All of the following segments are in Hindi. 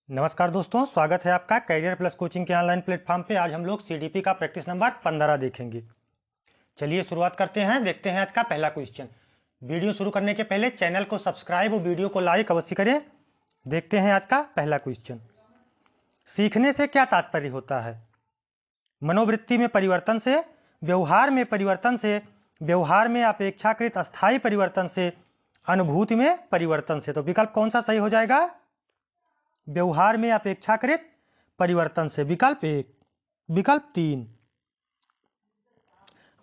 नमस्कार दोस्तों, स्वागत है आपका कैरियर प्लस कोचिंग के ऑनलाइन प्लेटफॉर्म पे। आज हम लोग सीडीपी का प्रैक्टिस नंबर 15 देखेंगे। चलिए शुरुआत करते हैं। देखते हैं आज का पहला क्वेश्चन। वीडियो शुरू करने के पहले चैनल को सब्सक्राइब और वीडियो को लाइक अवश्य करें। देखते हैं आज का पहला क्वेश्चन। सीखने से क्या तात्पर्य होता है? मनोवृत्ति में परिवर्तन से, व्यवहार में परिवर्तन से, व्यवहार में अपेक्षाकृत अस्थायी परिवर्तन से, अनुभूति में परिवर्तन से। तो विकल्प कौन सा सही हो जाएगा? व्यवहार में अपेक्षाकृत परिवर्तन से, विकल्प 1। विकल्प 3।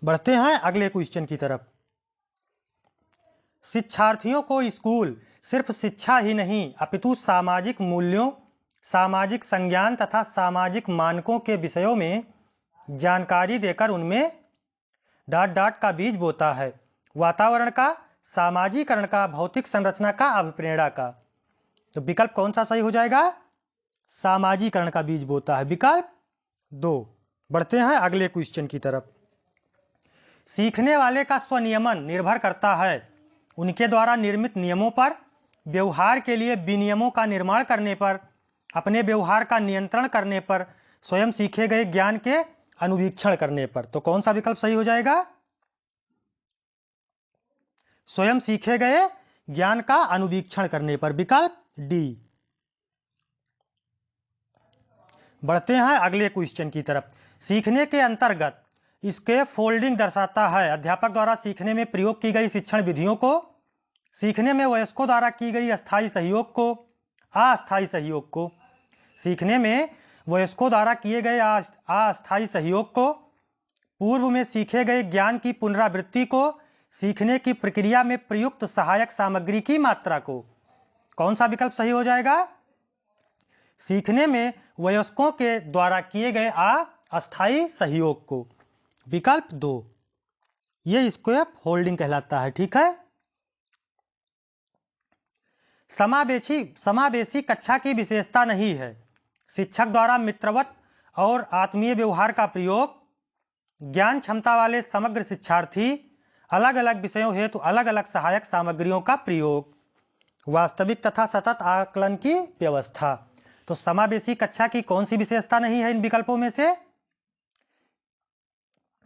बढ़ते हैं अगले क्वेश्चन की तरफ। शिक्षार्थियों को स्कूल सिर्फ शिक्षा ही नहीं अपितु सामाजिक मूल्यों, सामाजिक संज्ञान तथा सामाजिक मानकों के विषयों में जानकारी देकर उनमें ... का बीज बोता है। वातावरण का, सामाजिकरण का, भौतिक संरचना का, अभिप्रेरणा का। तो विकल्प कौन सा सही हो जाएगा? सामाजिकरण का बीज बोता है, विकल्प 2। बढ़ते हैं अगले क्वेश्चन की तरफ। सीखने वाले का स्वनियमन निर्भर करता है उनके द्वारा निर्मित नियमों पर, व्यवहार के लिए विनियमों का निर्माण करने पर, अपने व्यवहार का नियंत्रण करने पर, स्वयं सीखे गए ज्ञान के अनुवीक्षण करने पर। तो कौन सा विकल्प सही हो जाएगा? स्वयं सीखे गए ज्ञान का अनुवीक्षण करने पर, विकल्प डी। बढ़ते हैं अगले क्वेश्चन की तरफ। सीखने के अंतर्गत इसके फोल्डिंग दर्शाता है अध्यापक द्वारा सीखने में प्रयोग की गई शिक्षण विधियों को, सीखने में वयस्कों द्वारा की गई अस्थायी सहयोग को, अस्थायी सहयोग को। सीखने में वयस्कों द्वारा किए गए अस्थायी सहयोग को, पूर्व में सीखे गए ज्ञान की पुनरावृत्ति को, सीखने की प्रक्रिया में प्रयुक्त सहायक सामग्री की मात्रा को। कौन सा विकल्प सही हो जाएगा? सीखने में वयस्कों के द्वारा किए गए अस्थायी सहयोग को, विकल्प 2। ये स्क्वेयर होल्डिंग कहलाता है, ठीक है। समावेशी कक्षा की विशेषता नहीं है शिक्षक द्वारा मित्रवत और आत्मीय व्यवहार का प्रयोग, ज्ञान क्षमता वाले समग्र शिक्षार्थी, अलग अलग विषयों हेतु अलग अलग सहायक सामग्रियों का प्रयोग, वास्तविक तथा सतत आकलन की व्यवस्था। तो समावेशी कक्षा की कौन सी विशेषता नहीं है इन विकल्पों में से?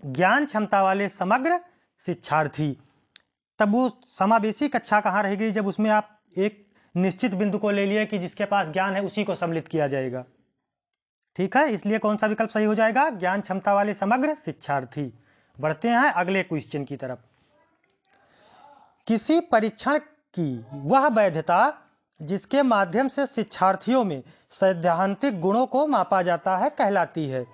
ज्ञान क्षमता वाले समग्र शिक्षार्थी। तब वो समावेशी कक्षा कहाँ रहेगी? जब उसमें आप एक निश्चित बिंदु को ले लिए कि जिसके पास ज्ञान है उसी को सम्मिलित किया जाएगा, ठीक है। इसलिए कौन सा विकल्प सही हो जाएगा? ज्ञान क्षमता वाले समग्र शिक्षार्थी। बढ़ते हैं अगले क्वेश्चन की तरफ। किसी परीक्षण की वह वैधता जिसके माध्यम से शिक्षार्थियों में सैद्धांतिक गुणों को मापा जाता है कहलाती है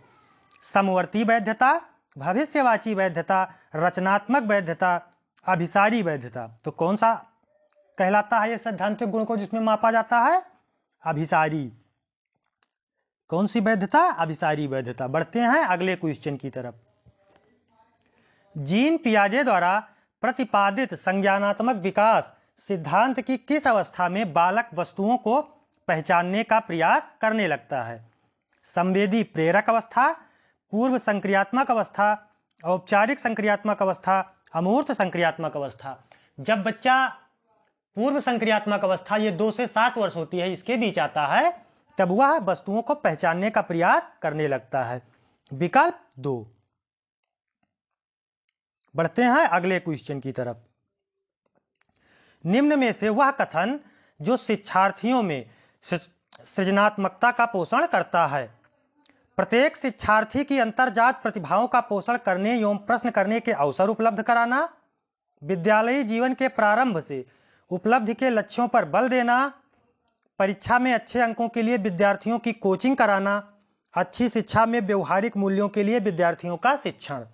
समवर्ती वैधता, भविष्यवाची वैधता, रचनात्मक वैधता, अभिसारी वैधता। तो कौन सा कहलाता है ये सैद्धांतिक गुण को जिसमें मापा जाता है? अभिसारी। कौन सी वैधता? अभिसारी वैधता। बढ़ते हैं अगले क्वेश्चन की तरफ। जीन पियाजे द्वारा प्रतिपादित संज्ञानात्मक विकास सिद्धांत की किस अवस्था में बालक वस्तुओं को पहचानने का प्रयास करने लगता है? संवेदी प्रेरक अवस्था, पूर्व संक्रियात्मक अवस्था, औपचारिक संक्रियात्मक अवस्था, अमूर्त संक्रियात्मक अवस्था। जब बच्चा पूर्व संक्रियात्मक अवस्था, ये 2 से 7 वर्ष होती है, इसके बीच आता है, तब वह वस्तुओं को पहचानने का प्रयास करने लगता है, विकल्प 2। बढ़ते हैं अगले क्वेश्चन की तरफ। निम्न में से वह कथन जो शिक्षार्थियों में सृजनात्मकता का पोषण करता है: प्रत्येक शिक्षार्थी की अंतर्जात प्रतिभाओं का पोषण करने एवं प्रश्न करने के अवसर उपलब्ध कराना, विद्यालयी जीवन के प्रारंभ से उपलब्धि के लक्ष्यों पर बल देना, परीक्षा में अच्छे अंकों के लिए विद्यार्थियों की कोचिंग कराना, अच्छी शिक्षा में व्यवहारिक मूल्यों के लिए विद्यार्थियों का शिक्षण।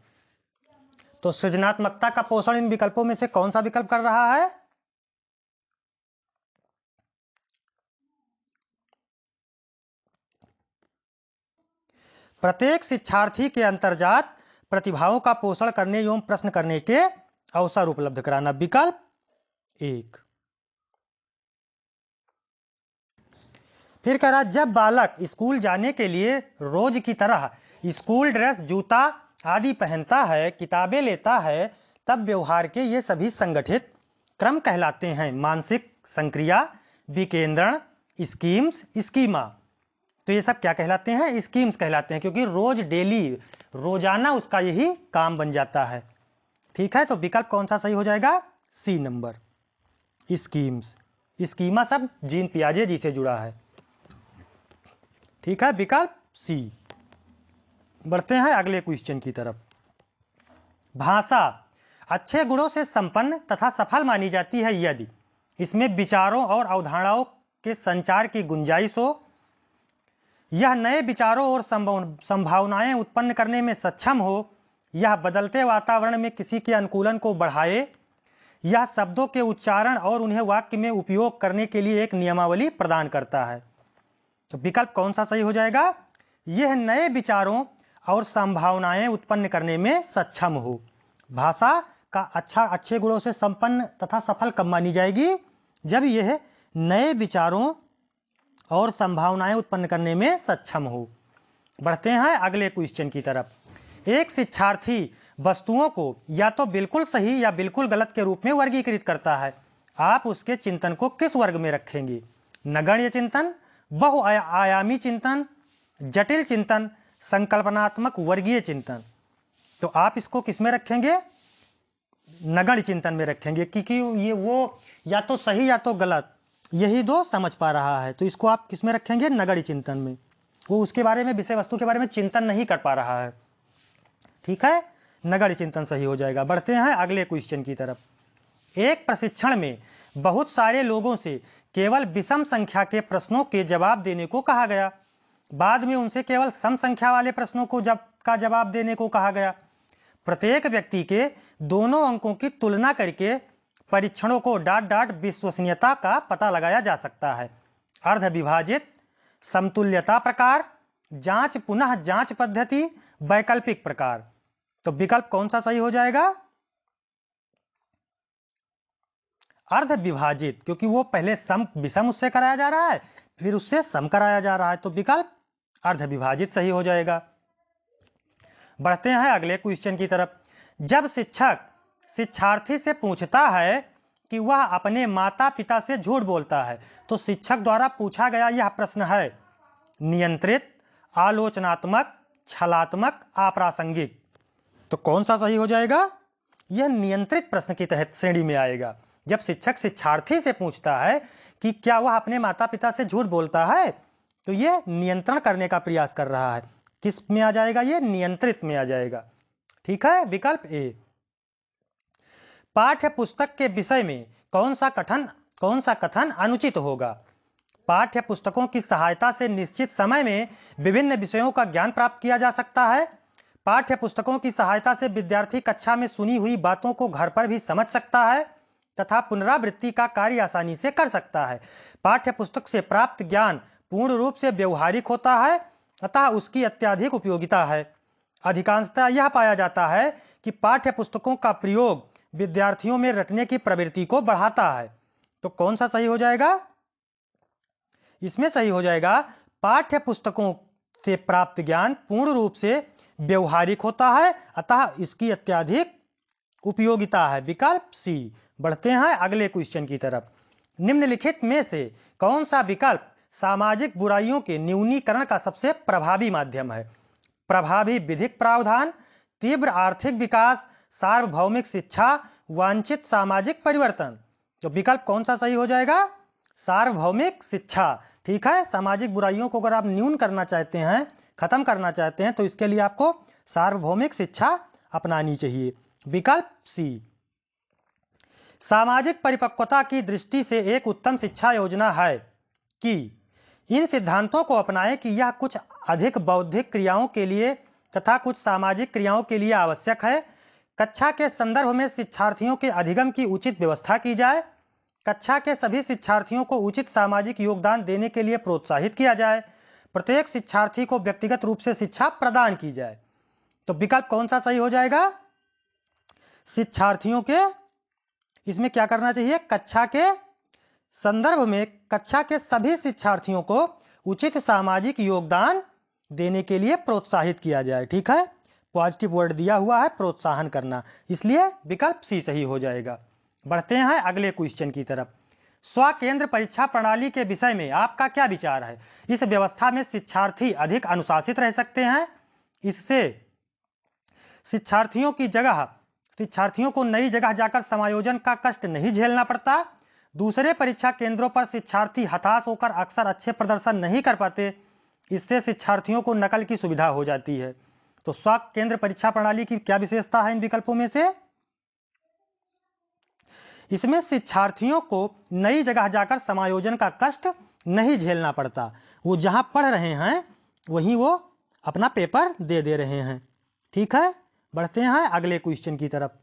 तो सृजनात्मकता का पोषण इन विकल्पों में से कौन सा विकल्प कर रहा है? प्रत्येक शिक्षार्थी के अंतर्जात प्रतिभाओं का पोषण करने एवं प्रश्न करने के अवसर उपलब्ध कराना, विकल्प 1। फिर कह रहा, जब बालक स्कूल जाने के लिए रोज की तरह स्कूल ड्रेस, जूता आदि पहनता है, किताबें लेता है, तब व्यवहार के ये सभी संगठित क्रम कहलाते हैं मानसिक संक्रिया, विकेंद्रण, स्कीम्स, स्कीमा। तो ये सब क्या कहलाते हैं? स्कीम्स कहलाते हैं, क्योंकि रोज डेली रोजाना उसका यही काम बन जाता है। ठीक है, तो विकल्प कौन सा सही हो जाएगा? C number, schemes. स्कीमा सब जीन पियाजे जी से जुड़ा है। ठीक है, विकल्प सी। बढ़ते हैं अगले क्वेश्चन की तरफ। भाषा अच्छे गुणों से संपन्न तथा सफल मानी जाती है यदि इसमें विचारों और अवधारणाओं के संचार की गुंजाइश हो, यह नए विचारों और संभावनाएं उत्पन्न करने में सक्षम हो, यह बदलते वातावरण में किसी के अनुकूलन को बढ़ाए, यह शब्दों के उच्चारण और उन्हें वाक्य में उपयोग करने के लिए एक नियमावली प्रदान करता है। तो विकल्प कौन सा सही हो जाएगा? यह नए विचारों और संभावनाएं उत्पन्न करने में सक्षम हो। भाषा का अच्छे गुणों से संपन्न तथा सफल कब मानी जाएगी? जब यह नए विचारों और संभावनाएं उत्पन्न करने में सक्षम हो। बढ़ते हैं अगले क्वेश्चन की तरफ। एक शिक्षार्थी वस्तुओं को या तो बिल्कुल सही या बिल्कुल गलत के रूप में वर्गीकृत करता है। आप उसके चिंतन को किस वर्ग में रखेंगे? नगण्य चिंतन, बहुआयामी चिंतन, जटिल चिंतन, संकल्पनात्मक वर्गीय चिंतन। तो आप इसको किस में रखेंगे? नगण्य चिंतन में रखेंगे, क्योंकि ये वो या तो सही या तो गलत, यही दो समझ पा रहा है। तो इसको आप किस में रखेंगे? नगण्य चिंतन में। वो उसके बारे में, विषय वस्तु के बारे में चिंतन नहीं कर पा रहा है। ठीक है, नगण्य चिंतन सही हो जाएगा। बढ़ते हैं अगले क्वेश्चन की तरफ। एक प्रशिक्षण में बहुत सारे लोगों से केवल विषम संख्या के प्रश्नों के जवाब देने को कहा गया। बाद में उनसे केवल सम संख्या वाले प्रश्नों को जवाब देने को कहा गया। प्रत्येक व्यक्ति के दोनों अंकों की तुलना करके परीक्षणों को डाट विश्वसनीयता का पता लगाया जा सकता है। अर्ध विभाजित, समतुल्यता प्रकार, जांच पुनः जांच पद्धति, वैकल्पिक प्रकार। तो विकल्प कौन सा सही हो जाएगा? अर्ध विभाजित, क्योंकि वो पहले सम विषम उससे कराया जा रहा है, फिर उससे सम कराया जा रहा है। तो विकल्प अर्ध विभाजित सही हो जाएगा। बढ़ते हैं अगले क्वेश्चन की तरफ। जब शिक्षक शिक्षार्थी से पूछता है कि वह अपने माता पिता से झूठ बोलता है, तो शिक्षक द्वारा पूछा गया यह प्रश्न है नियंत्रित, आलोचनात्मक, छलात्मक, अप्रासंगिक। तो कौन सा सही हो जाएगा? यह नियंत्रित प्रश्न की तहत श्रेणी में आएगा। जब शिक्षक शिक्षार्थी से पूछता है कि क्या वह अपने माता पिता से झूठ बोलता है, तो यह नियंत्रण करने का प्रयास कर रहा है। किस में आ जाएगा? यह नियंत्रित में आ जाएगा। ठीक है, विकल्प ए। पाठ्य पुस्तक के विषय में कौन सा कथन अनुचित होगा? पाठ्य पुस्तकों की सहायता से निश्चित समय में विभिन्न विषयों का ज्ञान प्राप्त किया जा सकता है। पाठ्य पुस्तकों की सहायता से विद्यार्थी कक्षा में सुनी हुई बातों को घर पर भी समझ सकता है तथा पुनरावृत्ति का कार्य आसानी से कर सकता है। पाठ्य पुस्तक से प्राप्त ज्ञान पूर्ण रूप से व्यवहारिक होता है, अतः उसकी अत्यधिक उपयोगिता है। अधिकांशतः यह पाया जाता है कि पाठ्य पुस्तकों का प्रयोग विद्यार्थियों में रटने की प्रवृत्ति को बढ़ाता है। तो कौन सा सही हो जाएगा? इसमें सही हो जाएगा पाठ्य पुस्तकों से प्राप्त ज्ञान पूर्ण रूप से व्यवहारिक होता है, अतः इसकी अत्यधिक उपयोगिता है। विकल्प सी। बढ़ते हैं अगले क्वेश्चन की तरफ। निम्नलिखित में से कौन सा विकल्प सामाजिक बुराइयों के न्यूनीकरण का सबसे प्रभावी माध्यम है? प्रभावी विधिक प्रावधान, तीव्र आर्थिक विकास, सार्वभौमिक शिक्षा, वांछित सामाजिक परिवर्तन। तो विकल्प कौन सा सही हो जाएगा? सार्वभौमिक शिक्षा। ठीक है, सामाजिक बुराइयों को अगर आप न्यून करना चाहते हैं, खत्म करना चाहते हैं, तो इसके लिए आपको सार्वभौमिक शिक्षा अपनानी चाहिए। विकल्प सी। सामाजिक परिपक्वता की दृष्टि से एक उत्तम शिक्षा योजना है कि इन सिद्धांतों को अपनाएं कि यह कुछ अधिक बौद्धिक क्रियाओं के लिए तथा कुछ सामाजिक क्रियाओं के लिए आवश्यक है। कक्षा के संदर्भ में शिक्षार्थियों के अधिगम की उचित व्यवस्था की जाए। कक्षा के सभी शिक्षार्थियों को उचित सामाजिक योगदान देने के लिए प्रोत्साहित किया जाए। प्रत्येक शिक्षार्थी को व्यक्तिगत रूप से शिक्षा प्रदान की जाए। तो विकल्प कौन सा सही हो जाएगा? शिक्षार्थियों के, इसमें क्या करना चाहिए? कक्षा के संदर्भ में कक्षा के सभी शिक्षार्थियों को उचित सामाजिक योगदान देने के लिए प्रोत्साहित किया जाए। ठीक है, पॉजिटिव वर्ड दिया हुआ है प्रोत्साहन करना, इसलिए विकल्प सी सही हो जाएगा। बढ़ते हैं अगले क्वेश्चन की तरफ। स्व केंद्र परीक्षा प्रणाली के विषय में आपका क्या विचार है? इस व्यवस्था में शिक्षार्थी अधिक अनुशासित रह सकते हैं। इससे शिक्षार्थियों को नई जगह जाकर समायोजन का कष्ट नहीं झेलना पड़ता। दूसरे परीक्षा केंद्रों पर शिक्षार्थी हताश होकर अक्सर अच्छे प्रदर्शन नहीं कर पाते। इससे शिक्षार्थियों को नकल की सुविधा हो जाती है। तो स्व केंद्र परीक्षा प्रणाली की क्या विशेषता है इन विकल्पों में से? इसमें शिक्षार्थियों को नई जगह जाकर समायोजन का कष्ट नहीं झेलना पड़ता। वो जहां पढ़ रहे हैं वहीं वो अपना पेपर दे रहे हैं। ठीक है, बढ़ते हैं अगले क्वेश्चन की तरफ।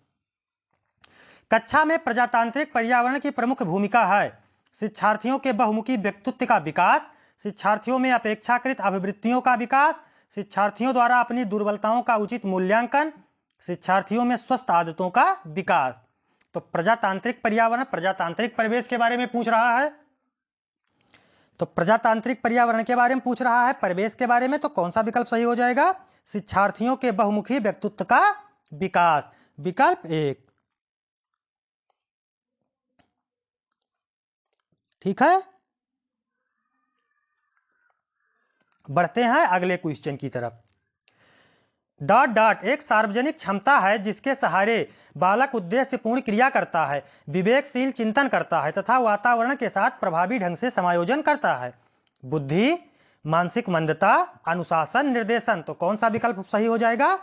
कक्षा में प्रजातांत्रिक पर्यावरण की प्रमुख भूमिका है। शिक्षार्थियों के बहुमुखी व्यक्तित्व का विकास, शिक्षार्थियों में अपेक्षाकृत अभिवृत्तियों का विकास, शिक्षार्थियों द्वारा अपनी दुर्बलताओं का उचित मूल्यांकन, शिक्षार्थियों में स्वस्थ आदतों का विकास। तो प्रजातांत्रिक पर्यावरण, प्रजातांत्रिक परिवेश के बारे में पूछ रहा है। तो प्रजातांत्रिक पर्यावरण के बारे में पूछ रहा है, परिवेश के बारे में, तो कौन सा विकल्प सही हो जाएगा? शिक्षार्थियों के बहुमुखी व्यक्तित्व का विकास, विकल्प 1। ठीक है, बढ़ते हैं अगले क्वेश्चन की तरफ। डॉट डॉट एक सार्वजनिक क्षमता है जिसके सहारे बालक उद्देश्यपूर्ण क्रिया करता है, विवेकशील चिंतन करता है तथा वातावरण के साथ प्रभावी ढंग से समायोजन करता है। बुद्धि, मानसिक मंदता, अनुशासन, निर्देशन। तो कौन सा विकल्प सही हो जाएगा?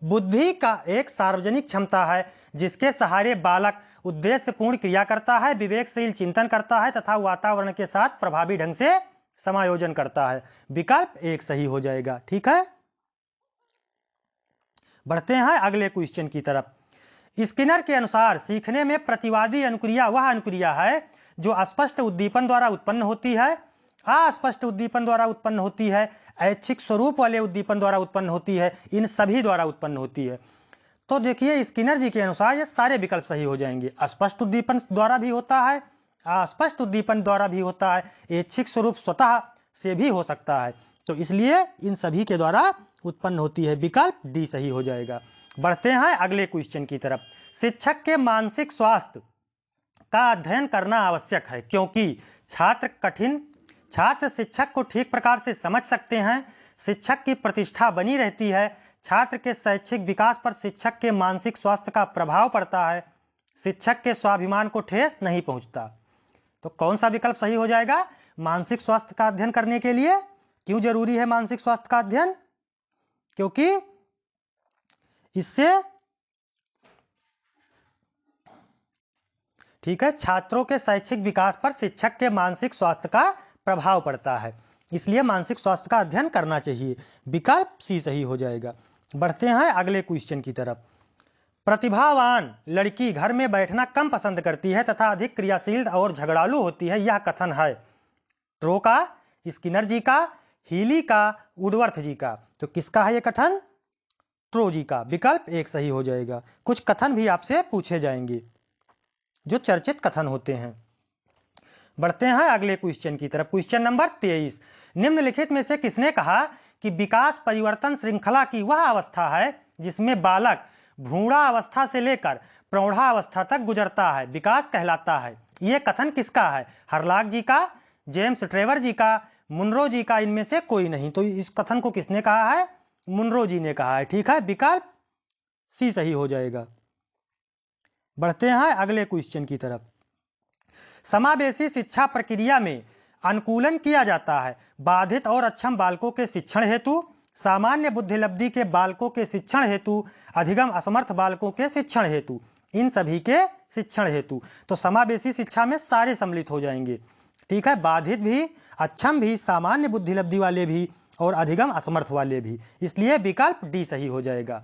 बुद्धि का एक सार्वजनिक क्षमता है जिसके सहारे बालक उद्देश्यपूर्ण क्रिया करता है, विवेकशील चिंतन करता है तथा वातावरण के साथ प्रभावी ढंग से समायोजन करता है। विकल्प 1 सही हो जाएगा। ठीक है, बढ़ते हैं अगले क्वेश्चन की तरफ। स्किनर के अनुसार सीखने में प्रतिवादी अनुक्रिया वह अनुक्रिया है जो अस्पष्ट उद्दीपन द्वारा उत्पन्न होती है, अस्पष्ट उद्दीपन द्वारा उत्पन्न होती है, ऐच्छिक स्वरूप वाले उद्दीपन द्वारा उत्पन्न होती है, इन सभी द्वारा उत्पन्न होती है। तो देखिए स्किनर जी के अनुसार ये सारे विकल्प सही हो जाएंगे। अस्पष्ट उद्दीपन द्वारा भी होता है, अस्पष्ट उद्दीपन द्वारा भी होता है, ऐच्छिक स्वरूप स्वतः से भी हो सकता है। तो इसलिए इन सभी के द्वारा उत्पन्न होती है। विकल्प डी सही हो जाएगा। बढ़ते हैं अगले क्वेश्चन की तरफ। शिक्षक के मानसिक स्वास्थ्य का अध्ययन करना आवश्यक है क्योंकि छात्र शिक्षक को ठीक प्रकार से समझ सकते हैं, शिक्षक की प्रतिष्ठा बनी रहती है, छात्र के शैक्षिक विकास पर शिक्षक के मानसिक स्वास्थ्य का प्रभाव पड़ता है, शिक्षक के स्वाभिमान को ठेस नहीं पहुंचता। तो कौन सा विकल्प सही हो जाएगा? मानसिक स्वास्थ्य का अध्ययन करने के लिए क्यों जरूरी है मानसिक स्वास्थ्य का अध्ययन? क्योंकि इससे ठीक है छात्रों के शैक्षिक विकास पर शिक्षक के मानसिक स्वास्थ्य का प्रभाव पड़ता है, इसलिए मानसिक स्वास्थ्य का अध्ययन करना चाहिए। विकल्प सी सही हो जाएगा। बढ़ते हैं अगले क्वेश्चन की तरफ। प्रतिभावान लड़की घर में बैठना कम पसंद करती है तथा अधिक क्रियाशील और झगड़ालू होती है, यह कथन है ट्रो का, स्किनर जी का, हीली का, वुडवर्थ जी का। तो किसका है ये कथन? ट्रो जी का। विकल्प 1 सही हो जाएगा। कुछ कथन भी आपसे पूछे जाएंगे जो चर्चित कथन होते हैं। बढ़ते हैं अगले क्वेश्चन की तरफ। Question number 23। निम्नलिखित में से किसने कहा कि विकास परिवर्तन श्रृंखला की वह अवस्था है जिसमें बालक भ्रूणावस्था से लेकर प्रौढ़ावस्था तक गुजरता है, विकास कहलाता है? यह कथन किसका है? हरलाक जी का, जेम्स ट्रेवर जी का, मुनरो जी का? इनमें से कोई नहीं। तो इस कथन को किसने कहा है? मुनरो जी ने कहा है। ठीक है, विकल्प सी सही हो जाएगा। बढ़ते हैं अगले क्वेश्चन की तरफ। समावेशी शिक्षा प्रक्रिया में अनुकूलन किया जाता है बाधित और अक्षम बालकों के शिक्षण हेतु, सामान्य बुद्धिलब्धि के बालकों के शिक्षण हेतु, अधिगम असमर्थ बालकों के शिक्षण हेतु, इन सभी के शिक्षण हेतु। तो समावेशी शिक्षा में सारे सम्मिलित हो जाएंगे। ठीक है, बाधित भी, अक्षम भी, सामान्य बुद्धिलब्धि वाले भी और अधिगम असमर्थ वाले भी, इसलिए विकल्प डी सही हो जाएगा।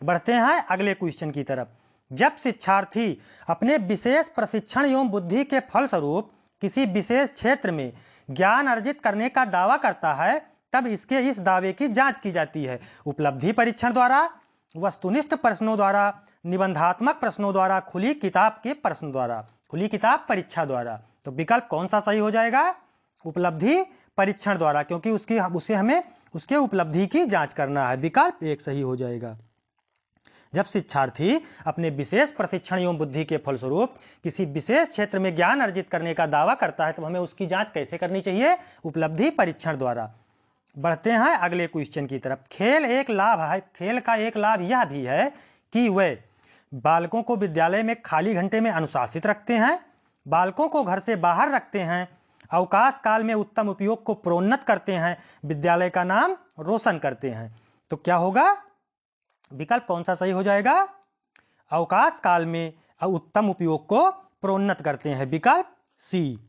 बढ़ते हैं अगले क्वेश्चन की तरफ। जब शिक्षार्थी अपने विशेष प्रशिक्षण एवं बुद्धि के फलस्वरूप किसी विशेष क्षेत्र में ज्ञान अर्जित करने का दावा करता है तब इसके इस दावे की जांच की जाती है उपलब्धि परीक्षण द्वारा, वस्तुनिष्ठ प्रश्नों द्वारा, निबंधात्मक प्रश्नों द्वारा, खुली किताब के प्रश्न द्वारा, खुली किताब परीक्षा द्वारा। तो विकल्प कौन सा सही हो जाएगा? उपलब्धि परीक्षण द्वारा, क्योंकि उसे हमें उसके उपलब्धि की जांच करना है। विकल्प 1 सही हो जाएगा। जब शिक्षार्थी अपने विशेष प्रशिक्षण एवं बुद्धि के फलस्वरूप किसी विशेष क्षेत्र में ज्ञान अर्जित करने का दावा करता है तो हमें उसकी जांच कैसे करनी चाहिए? उपलब्धि परीक्षण द्वारा। बढ़ते हैं अगले क्वेश्चन की तरफ। खेल एक लाभ है, खेल का एक लाभ यह भी है कि वे बालकों को विद्यालय में खाली घंटे में अनुशासित रखते हैं, बालकों को घर से बाहर रखते हैं, अवकाश काल में उत्तम उपयोग को प्रोन्नत करते हैं, विद्यालय का नाम रोशन करते हैं। तो क्या होगा? विकल्प कौन सा सही हो जाएगा? अवकाश काल में उत्तम उपयोग को प्रोन्नत करते हैं, विकल्प सी।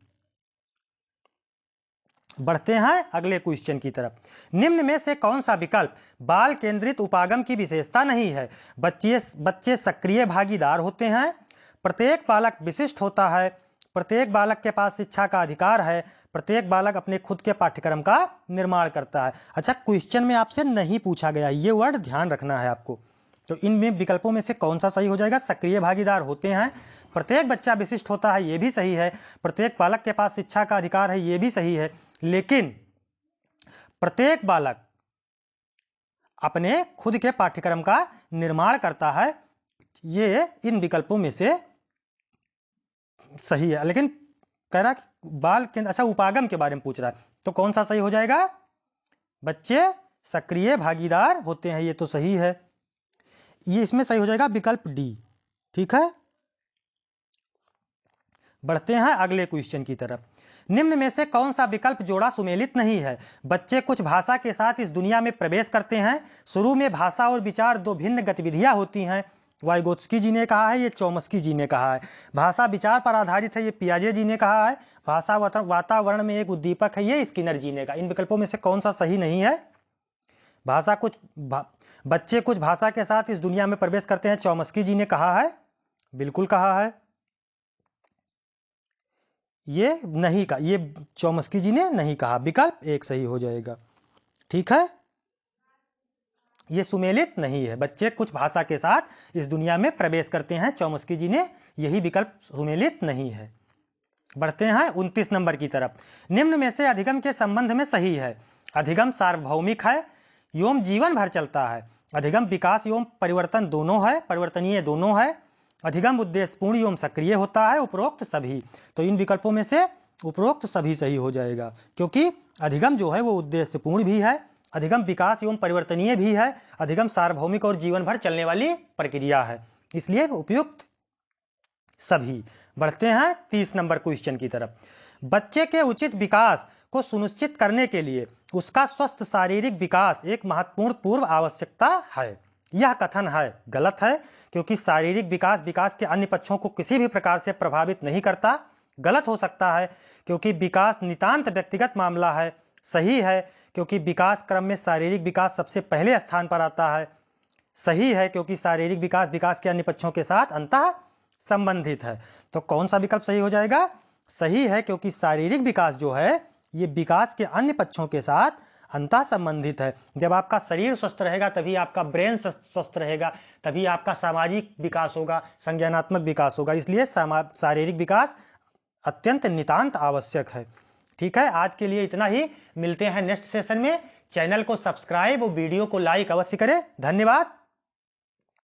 बढ़ते हैं अगले क्वेश्चन की तरफ। निम्न में से कौन सा विकल्प बाल केंद्रित उपागम की विशेषता नहीं है? बच्चे सक्रिय भागीदार होते हैं, प्रत्येक बालक विशिष्ट होता है, प्रत्येक बालक के पास शिक्षा का अधिकार है, प्रत्येक बालक अपने खुद के पाठ्यक्रम का निर्माण करता है। अच्छा, क्वेश्चन में आपसे नहीं पूछा गया, ये वर्ड ध्यान रखना है आपको। तो इनमें विकल्पों में से कौन सा सही हो जाएगा? सक्रिय भागीदार होते हैं, प्रत्येक बच्चा विशिष्ट होता है, ये भी सही है, प्रत्येक बालक के पास शिक्षा का अधिकार है, ये भी सही है, लेकिन प्रत्येक बालक अपने खुद के पाठ्यक्रम का निर्माण करता है, ये इन विकल्पों में से सही है। लेकिन कह रहा कि बाल केंद्र, अच्छा उपागम के बारे में पूछ रहा है, तो कौन सा सही हो जाएगा? बच्चे सक्रिय भागीदार होते हैं, ये तो सही है, ये इसमें सही हो जाएगा विकल्प डी। ठीक है, बढ़ते हैं अगले क्वेश्चन की तरफ। निम्न में से कौन सा विकल्प जोड़ा सुमेलित नहीं है? बच्चे कुछ भाषा के साथ इस दुनिया में प्रवेश करते हैं, शुरू में भाषा और विचार दो भिन्न गतिविधियां होती हैं, वाइगोत्स्की जी ने कहा है, ये चोम्स्की जी ने कहा है। भाषा विचार पर आधारित है, ये पियाजे जी ने कहा है। भाषा वातावरण में एक उद्दीपक है, ये स्किनर जी ने कहा। इन विकल्पों में से कौन सा सही नहीं है? बच्चे कुछ भाषा के साथ इस दुनिया में प्रवेश करते हैं, चोम्स्की जी ने कहा है, बिल्कुल कहा है। ये नहीं कहा, ये चोम्स्की जी ने नहीं कहा, विकल्प एक सही हो जाएगा। ठीक है, ये सुमेलित नहीं है, बच्चे कुछ भाषा के साथ इस दुनिया में प्रवेश करते हैं, चोम्स्की जी ने यही विकल्प सुमेलित नहीं है। बढ़ते हैं 29 नंबर की तरफ। निम्न में से अधिगम के संबंध में सही है? अधिगम सार्वभौमिक है एवं जीवन भर चलता है, अधिगम विकास एवं परिवर्तन दोनों है, परिवर्तनीय दोनों है, अधिगम उद्देश्यपूर्ण एवं सक्रिय होता है, उपरोक्त सभी। तो इन विकल्पों में से उपरोक्त सभी सही हो जाएगा, क्योंकि अधिगम जो है वो उद्देश्यपूर्ण भी है, अधिगम विकास एवं परिवर्तनीय भी है, अधिगम सार्वभौमिक और जीवन भर चलने वाली प्रक्रिया है, इसलिए उपयुक्त सभी। बढ़ते हैं 30 नंबर क्वेश्चन की तरफ। बच्चे के उचित विकास को सुनिश्चित करने के लिए उसका स्वस्थ शारीरिक विकास एक महत्वपूर्ण पूर्व आवश्यकता है। यह कथन है गलत है, क्योंकि शारीरिक विकास के अन्य पक्षों को किसी भी प्रकार से प्रभावित नहीं करता। गलत हो सकता है क्योंकि विकास नितांत व्यक्तिगत मामला है। सही है क्योंकि विकास क्रम में शारीरिक विकास सबसे पहले स्थान पर आता है। सही है क्योंकि शारीरिक विकास के अन्य पक्षों के साथ अंतः संबंधित है। तो कौन सा विकल्प सही हो जाएगा? सही है क्योंकि शारीरिक विकास जो है ये विकास के अन्य पक्षों के साथ अंतः संबंधित है। जब आपका शरीर स्वस्थ रहेगा तभी आपका ब्रेन स्वस्थ रहेगा, तभी आपका सामाजिक विकास होगा, संज्ञानात्मक विकास होगा। इसलिए शारीरिक विकास अत्यंत नितांत आवश्यक है। ठीक है, आज के लिए इतना ही। मिलते हैं नेक्स्ट सेशन में। चैनल को सब्सक्राइब और वीडियो को लाइक अवश्य करें। धन्यवाद।